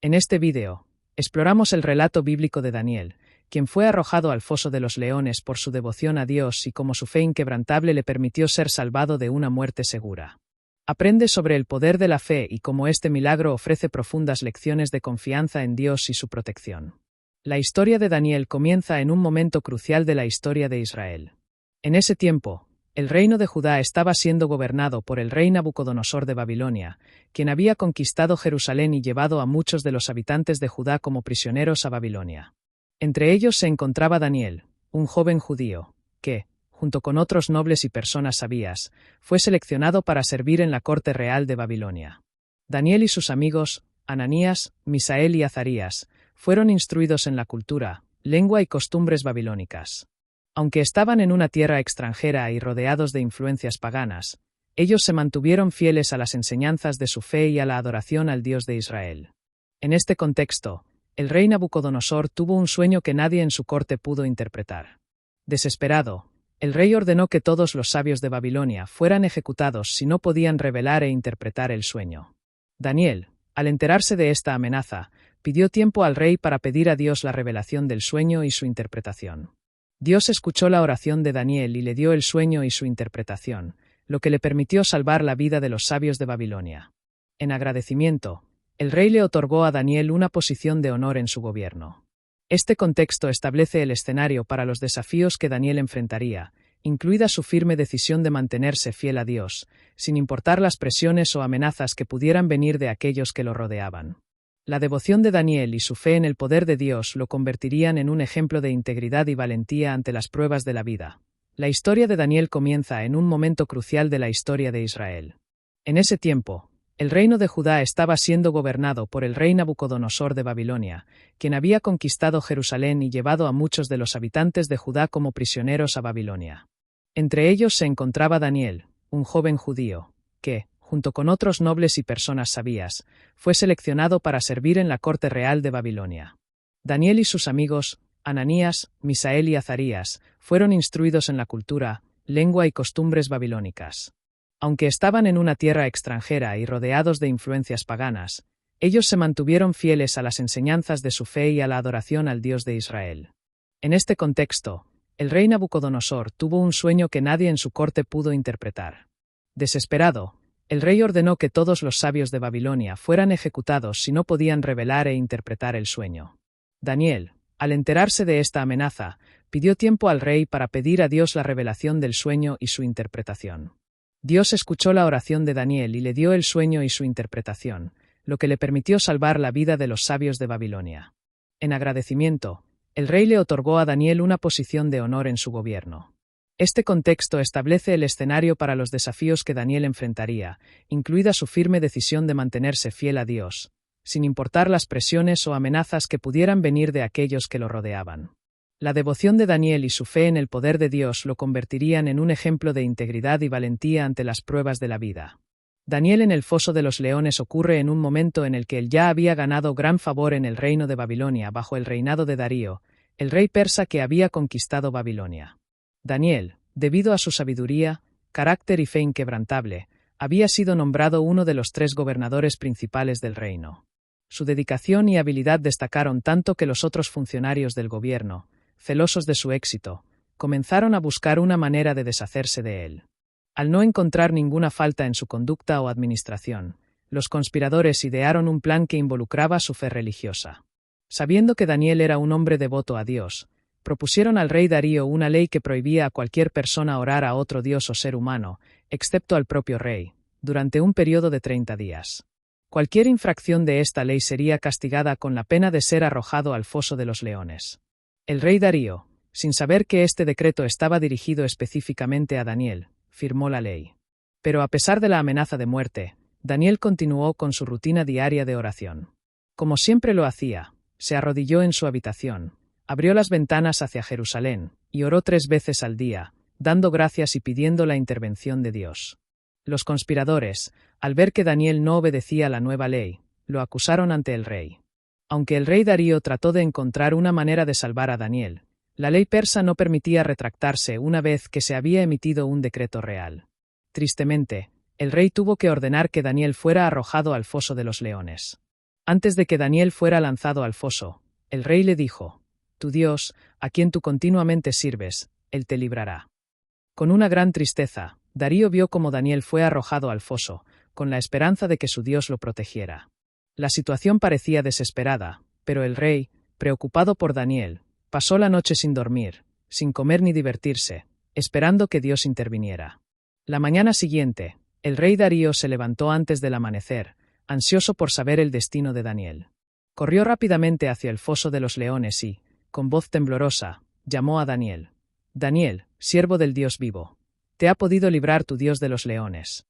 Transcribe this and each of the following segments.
En este vídeo, exploramos el relato bíblico de Daniel, quien fue arrojado al foso de los leones por su devoción a Dios y cómo su fe inquebrantable le permitió ser salvado de una muerte segura. Aprende sobre el poder de la fe y cómo este milagro ofrece profundas lecciones de confianza en Dios y su protección. La historia de Daniel comienza en un momento crucial de la historia de Israel. En ese tiempo, el reino de Judá estaba siendo gobernado por el rey Nabucodonosor de Babilonia, quien había conquistado Jerusalén y llevado a muchos de los habitantes de Judá como prisioneros a Babilonia. Entre ellos se encontraba Daniel, un joven judío, que, junto con otros nobles y personas sabias, fue seleccionado para servir en la corte real de Babilonia. Daniel y sus amigos, Ananías, Misael y Azarías, fueron instruidos en la cultura, lengua y costumbres babilónicas. Aunque estaban en una tierra extranjera y rodeados de influencias paganas, ellos se mantuvieron fieles a las enseñanzas de su fe y a la adoración al Dios de Israel. En este contexto, el rey Nabucodonosor tuvo un sueño que nadie en su corte pudo interpretar. Desesperado, el rey ordenó que todos los sabios de Babilonia fueran ejecutados si no podían revelar e interpretar el sueño. Daniel, al enterarse de esta amenaza, pidió tiempo al rey para pedir a Dios la revelación del sueño y su interpretación. Dios escuchó la oración de Daniel y le dio el sueño y su interpretación, lo que le permitió salvar la vida de los sabios de Babilonia. En agradecimiento, el rey le otorgó a Daniel una posición de honor en su gobierno. Este contexto establece el escenario para los desafíos que Daniel enfrentaría, incluida su firme decisión de mantenerse fiel a Dios, sin importar las presiones o amenazas que pudieran venir de aquellos que lo rodeaban. La devoción de Daniel y su fe en el poder de Dios lo convertirían en un ejemplo de integridad y valentía ante las pruebas de la vida. La historia de Daniel comienza en un momento crucial de la historia de Israel. En ese tiempo, el reino de Judá estaba siendo gobernado por el rey Nabucodonosor de Babilonia, quien había conquistado Jerusalén y llevado a muchos de los habitantes de Judá como prisioneros a Babilonia. Entre ellos se encontraba Daniel, un joven judío, que, junto con otros nobles y personas sabias, fue seleccionado para servir en la corte real de Babilonia. Daniel y sus amigos, Ananías, Misael y Azarías, fueron instruidos en la cultura, lengua y costumbres babilónicas. Aunque estaban en una tierra extranjera y rodeados de influencias paganas, ellos se mantuvieron fieles a las enseñanzas de su fe y a la adoración al Dios de Israel. En este contexto, el rey Nabucodonosor tuvo un sueño que nadie en su corte pudo interpretar. Desesperado, el rey ordenó que todos los sabios de Babilonia fueran ejecutados si no podían revelar e interpretar el sueño. Daniel, al enterarse de esta amenaza, pidió tiempo al rey para pedir a Dios la revelación del sueño y su interpretación. Dios escuchó la oración de Daniel y le dio el sueño y su interpretación, lo que le permitió salvar la vida de los sabios de Babilonia. En agradecimiento, el rey le otorgó a Daniel una posición de honor en su gobierno. Este contexto establece el escenario para los desafíos que Daniel enfrentaría, incluida su firme decisión de mantenerse fiel a Dios, sin importar las presiones o amenazas que pudieran venir de aquellos que lo rodeaban. La devoción de Daniel y su fe en el poder de Dios lo convertirían en un ejemplo de integridad y valentía ante las pruebas de la vida. Daniel en el foso de los leones ocurre en un momento en el que él ya había ganado gran favor en el reino de Babilonia bajo el reinado de Darío, el rey persa que había conquistado Babilonia. Daniel, debido a su sabiduría, carácter y fe inquebrantable, había sido nombrado uno de los 3 gobernadores principales del reino. Su dedicación y habilidad destacaron tanto que los otros funcionarios del gobierno, celosos de su éxito, comenzaron a buscar una manera de deshacerse de él. Al no encontrar ninguna falta en su conducta o administración, los conspiradores idearon un plan que involucraba su fe religiosa. Sabiendo que Daniel era un hombre devoto a Dios, propusieron al rey Darío una ley que prohibía a cualquier persona orar a otro dios o ser humano, excepto al propio rey, durante un periodo de 30 días. Cualquier infracción de esta ley sería castigada con la pena de ser arrojado al foso de los leones. El rey Darío, sin saber que este decreto estaba dirigido específicamente a Daniel, firmó la ley. Pero a pesar de la amenaza de muerte, Daniel continuó con su rutina diaria de oración. Como siempre lo hacía, se arrodilló en su habitación, abrió las ventanas hacia Jerusalén, y oró 3 veces al día, dando gracias y pidiendo la intervención de Dios. Los conspiradores, al ver que Daniel no obedecía la nueva ley, lo acusaron ante el rey. Aunque el rey Darío trató de encontrar una manera de salvar a Daniel, la ley persa no permitía retractarse una vez que se había emitido un decreto real. Tristemente, el rey tuvo que ordenar que Daniel fuera arrojado al foso de los leones. Antes de que Daniel fuera lanzado al foso, el rey le dijo: «Tu Dios, a quien tú continuamente sirves, él te librará». Con una gran tristeza, Darío vio cómo Daniel fue arrojado al foso, con la esperanza de que su Dios lo protegiera. La situación parecía desesperada, pero el rey, preocupado por Daniel, pasó la noche sin dormir, sin comer ni divertirse, esperando que Dios interviniera. La mañana siguiente, el rey Darío se levantó antes del amanecer, ansioso por saber el destino de Daniel. Corrió rápidamente hacia el foso de los leones y, con voz temblorosa, llamó a Daniel. «Daniel, siervo del Dios vivo, ¿te ha podido librar tu Dios de los leones?».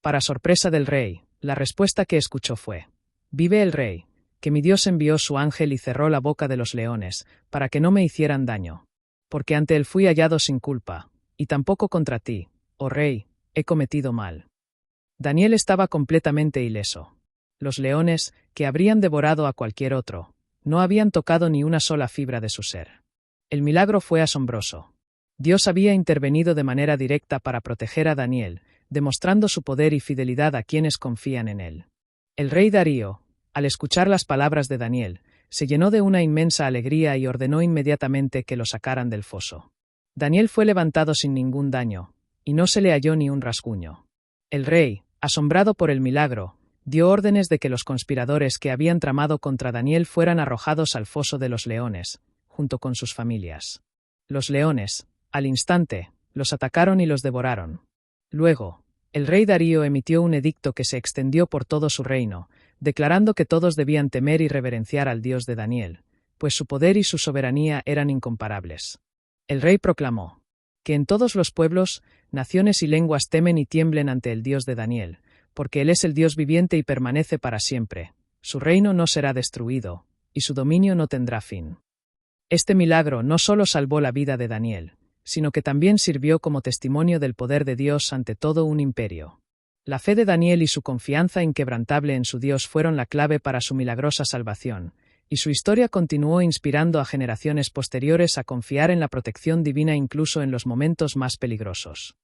Para sorpresa del rey, la respuesta que escuchó fue: «Vive el rey, que mi Dios envió su ángel y cerró la boca de los leones, para que no me hicieran daño. Porque ante él fui hallado sin culpa, y tampoco contra ti, oh rey, he cometido mal». Daniel estaba completamente ileso. Los leones, que habrían devorado a cualquier otro, no habían tocado ni una sola fibra de su ser. El milagro fue asombroso. Dios había intervenido de manera directa para proteger a Daniel, demostrando su poder y fidelidad a quienes confían en él. El rey Darío, al escuchar las palabras de Daniel, se llenó de una inmensa alegría y ordenó inmediatamente que lo sacaran del foso. Daniel fue levantado sin ningún daño, y no se le halló ni un rasguño. El rey, asombrado por el milagro, dio órdenes de que los conspiradores que habían tramado contra Daniel fueran arrojados al foso de los leones, junto con sus familias. Los leones, al instante, los atacaron y los devoraron. Luego, el rey Darío emitió un edicto que se extendió por todo su reino, declarando que todos debían temer y reverenciar al Dios de Daniel, pues su poder y su soberanía eran incomparables. El rey proclamó: «Que en todos los pueblos, naciones y lenguas temen y tiemblen ante el Dios de Daniel, porque él es el Dios viviente y permanece para siempre. Su reino no será destruido, y su dominio no tendrá fin». Este milagro no solo salvó la vida de Daniel, sino que también sirvió como testimonio del poder de Dios ante todo un imperio. La fe de Daniel y su confianza inquebrantable en su Dios fueron la clave para su milagrosa salvación, y su historia continuó inspirando a generaciones posteriores a confiar en la protección divina incluso en los momentos más peligrosos.